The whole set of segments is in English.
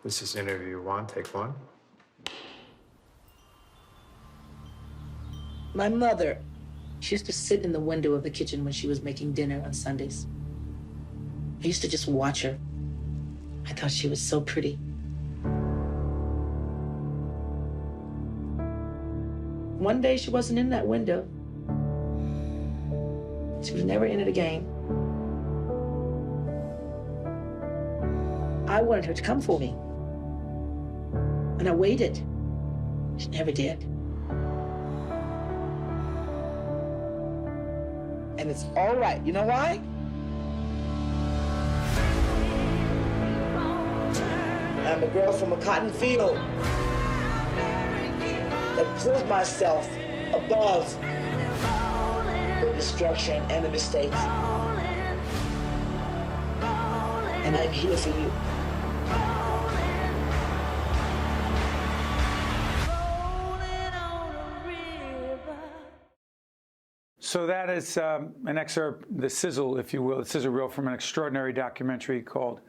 This is interview one, take one. My mother, she used to sit in the window of the kitchen when she was making dinner on Sundays. I used to just watch her. I thought she was so pretty. One day she wasn't in that window. She was never in it again. I wanted her to come for me. And I waited. She never did. And it's all right. You know why? I'm a girl from a cotton field that pulls myself above the destruction and the mistakes. And I'm here for you. So that is an excerpt, the sizzle, if you will, the sizzle reel from an extraordinary documentary called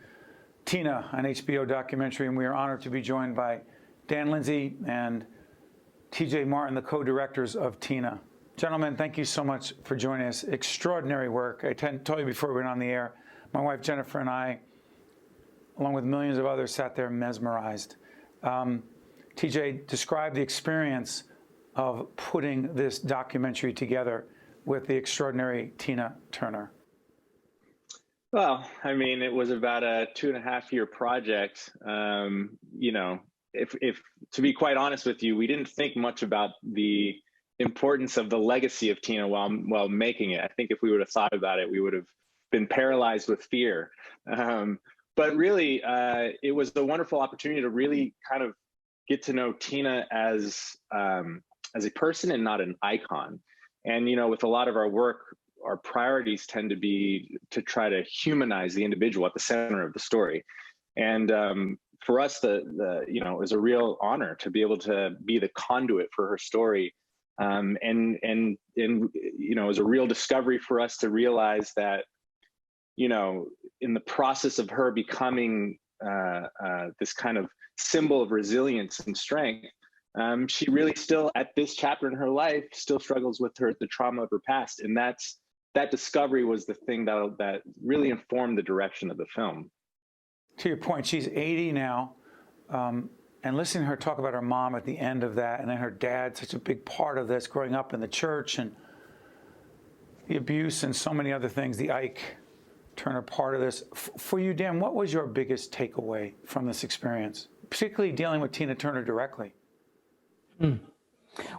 Tina, an HBO documentary, and we are honored to be joined by Dan Lindsay and TJ Martin, the co-directors of Tina. Gentlemen, thank you so much for told us. Extraordinary work. I told you before we went on the air, my wife Jennifer and I, along with millions of others, sat there mesmerized. TJ, describe the experience of putting this documentary together with the extraordinary Tina Turner. Well, I mean, it was about a 2.5-year project. You know, if to be quite honest with you, we didn't think much about the importance of the legacy of Tina while making it. I think if we would have thought about it, we would have been paralyzed with fear. But really, it was a wonderful opportunity to really kind of get to know Tina as a person and not an icon. And, you know, with a lot of our work, our priorities tend to be to try to humanize the individual at the center of the story. And for us, you know, it was a real honor to be able to be the conduit for her story. And you know, it was a real discovery for us to realize that, you know, in the process of her becoming this kind of symbol of resilience and strength, she really still, at this chapter in her life, still struggles with the trauma of her past. And that discovery was the thing that really informed the direction of the film. To your point, she's 80 now, and listening to her talk about her mom at the end of that, and then her dad, such a big part of this, growing up in the church, and the abuse and so many other things, the Ike Turner part of this. For you, Dan, what was your biggest takeaway from this experience, particularly dealing with Tina Turner directly?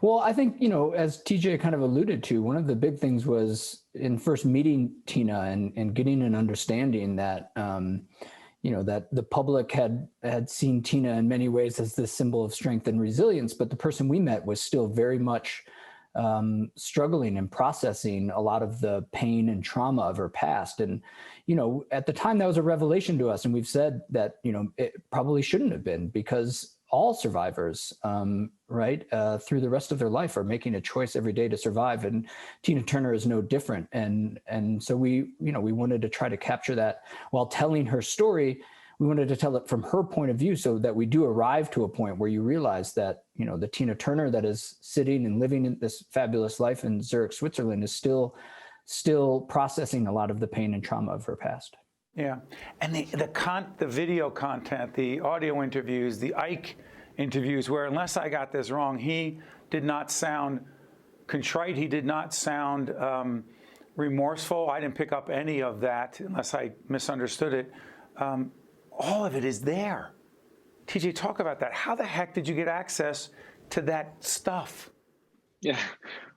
Well, I think, you know, as TJ kind of alluded to, one of the big things was in first meeting Tina and getting an understanding that, you know, that the public had seen Tina in many ways as this symbol of strength and resilience, but the person we met was still very much struggling and processing a lot of the pain and trauma of her past. And, you know, at the time that was a revelation to us. And we've said that, you know, it probably shouldn't have been, because all survivors, through the rest of their life are making a choice every day to survive. And Tina Turner is no different. And so we wanted to try to capture that while telling her story. We wanted to tell it from her point of view so that we do arrive to a point where you realize that, you know, the Tina Turner that is sitting and living in this fabulous life in Zurich, Switzerland is still processing a lot of the pain and trauma of her past. Yeah, and the video content, the audio interviews, the Ike interviews, where, unless I got this wrong, he did not sound contrite, he did not sound remorseful. I didn't pick up any of that unless I misunderstood it. All of it is there. TJ, talk about that. How the heck did you get access to that stuff? Yeah.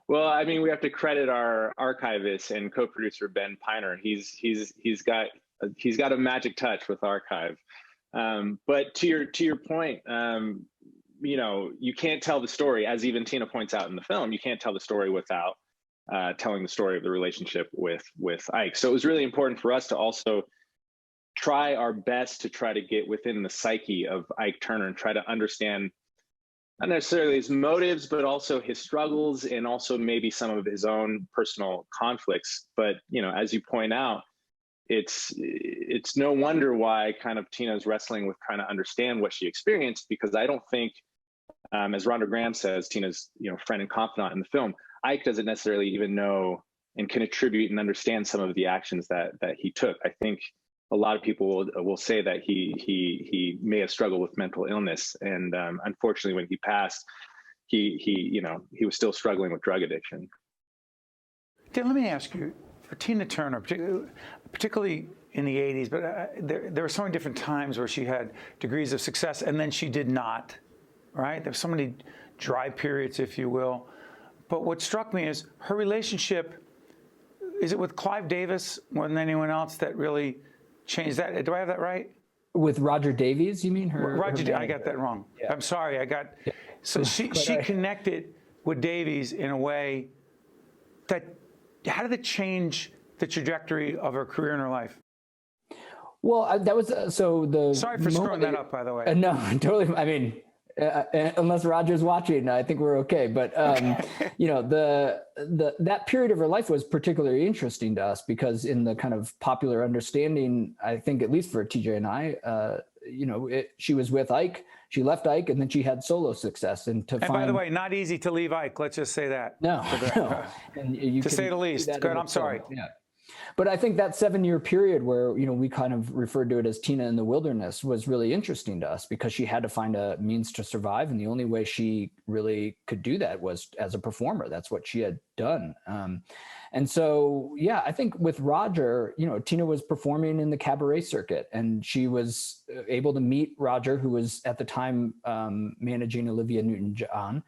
Well, I mean, we have to credit our archivist and co-producer Ben Piner. He's got a magic touch with archive. But to your point, you know, you can't tell the story, as even Tina points out in the film. You can't tell the story without telling the story of the relationship with Ike. So it was really important for us to also try our best to try to get within the psyche of Ike Turner and try to understand not necessarily his motives, but also his struggles and also maybe some of his own personal conflicts. But, you know, as you point out, it's no wonder why kind of Tina's wrestling with trying to understand what she experienced, because I don't think, as Rhonda Graham says, Tina's friend and confidant in the film, Ike doesn't necessarily even know and can attribute and understand some of the actions that he took. I think a lot of people will say that he may have struggled with mental illness, and unfortunately, when he passed, he was still struggling with drug addiction. Dan, let me ask you, for Tina Turner, particularly in the 80s, but there were so many different times where she had degrees of success and then she did not, right? There's so many dry periods, if you will. But what struck me is her relationship, is it with Clive Davis more than anyone else that really changed that? Do I have that right? With Roger Davies, you mean? Roger, I got that wrong. Yeah. I'm sorry, So she connected with Davies in a way that, how did it change the trajectory of her career and her life? Well, that was Sorry for screwing that up, by the way. No, totally. I mean, unless Roger's watching, I think we're okay. But that period of her life was particularly interesting to us because in the kind of popular understanding, I think at least for TJ and I, she was with Ike. She left Ike, and then she had solo success. And by the way, not easy to leave Ike. Let's just say that. No. And to say the least. Good. I'm sorry. Yeah. But I think that 7-year period where, we kind of referred to it as Tina in the wilderness was really interesting to us because she had to find a means to survive. And the only way she really could do that was as a performer. That's what she had done. And so, yeah, I think with Roger, Tina was performing in the cabaret circuit and she was able to meet Roger, who was at the time managing Olivia Newton-John.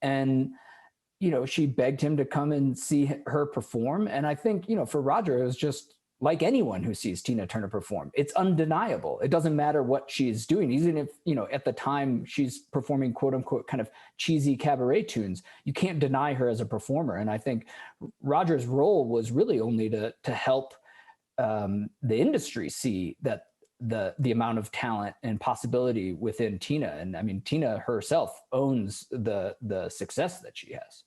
And she begged him to come and see her perform. And I think, for Roger, it was just like anyone who sees Tina Turner perform. It's undeniable. It doesn't matter what she's doing. Even if, at the time she's performing quote unquote kind of cheesy cabaret tunes, you can't deny her as a performer. And I think Roger's role was really only to help the industry see that the amount of talent and possibility within Tina. And I mean, Tina herself owns the success that she has.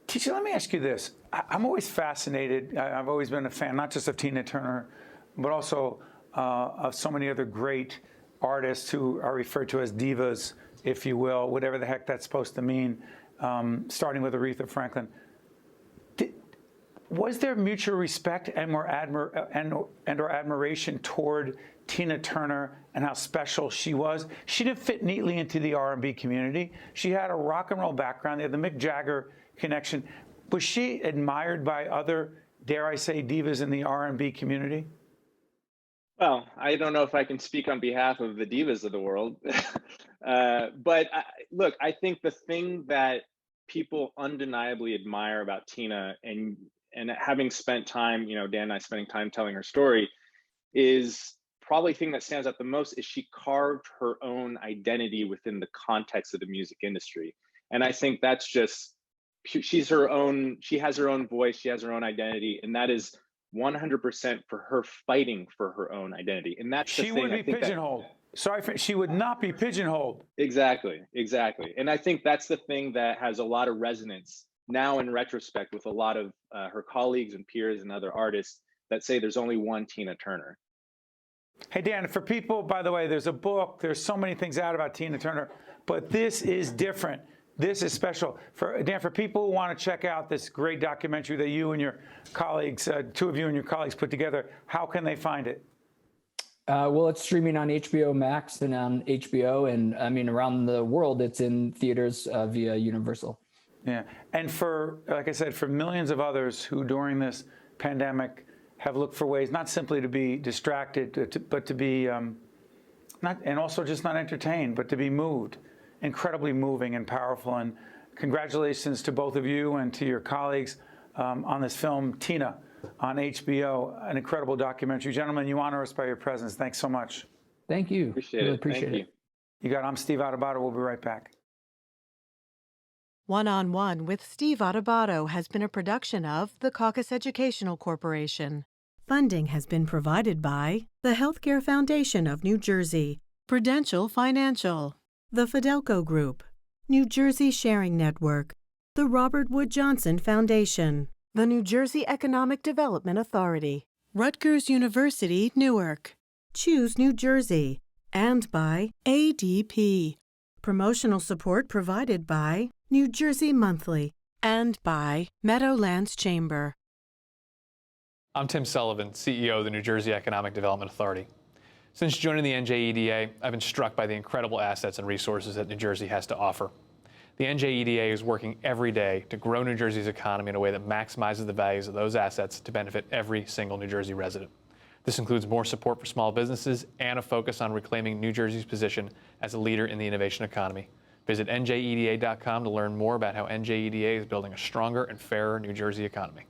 Teacher, let me ask you this. I'm always fascinated. I've always been a fan, not just of Tina Turner, but also of so many other great artists who are referred to as divas, if you will, whatever the heck that's supposed to mean, starting with Aretha Franklin. Was there mutual respect and or admiration toward Tina Turner and how special she was? She didn't fit neatly into the R&B community. She had a rock and roll background. They had the Mick Jagger connection. Was she admired by other, dare I say, divas in the R&B community? Well, I don't know if I can speak on behalf of the divas of the world, but look, I think the thing that people undeniably admire about Tina, and having spent time, Dan and I spending time telling her story, is probably the thing that stands out the most is she carved her own identity within the context of the music industry. And I think that's just, she has her own voice, she has her own identity, and that is 100% for her fighting for her own identity. And that's the thing. She would be pigeonholed. She would not be pigeonholed. Exactly. And I think that's the thing that has a lot of resonance now in retrospect with a lot of her colleagues and peers and other artists that say there's only one Tina Turner. Hey, Dan, for people, by the way, there's a book, there's so many things out about Tina Turner, but this is different. This is special. Dan, for people who want to check out this great documentary that you and your colleagues, two of you and your colleagues put together, how can they find it? Well, it's streaming on HBO Max and on HBO. And I mean, around the world, it's in theaters via Universal. Yeah. And like I said, for millions of others who during this pandemic have looked for ways not simply to be distracted, but to be and also just not entertained, but to be moved. Incredibly moving and powerful. And congratulations to both of you and to your colleagues on this film, Tina, on HBO, an incredible documentary. Gentlemen, you honor us by your presence. Thanks so much. Thank you. Appreciate it. Appreciate it. You got it. I'm Steve Adubato. We'll be right back. One-on-One with Steve Adubato has been a production of the Caucus Educational Corporation. Funding has been provided by the Healthcare Foundation of New Jersey, Prudential Financial, the Fidelco Group, New Jersey Sharing Network, the Robert Wood Johnson Foundation, the New Jersey Economic Development Authority. Rutgers University, Newark. Choose New Jersey. And by ADP. Promotional support provided by New Jersey Monthly and by Meadowlands Chamber. I'm Tim Sullivan, CEO of the New Jersey Economic Development Authority. Since joining the NJEDA, I've been struck by the incredible assets and resources that New Jersey has to offer. The NJEDA is working every day to grow New Jersey's economy in a way that maximizes the values of those assets to benefit every single New Jersey resident. This includes more support for small businesses and a focus on reclaiming New Jersey's position as a leader in the innovation economy. Visit njeda.com to learn more about how NJEDA is building a stronger and fairer New Jersey economy.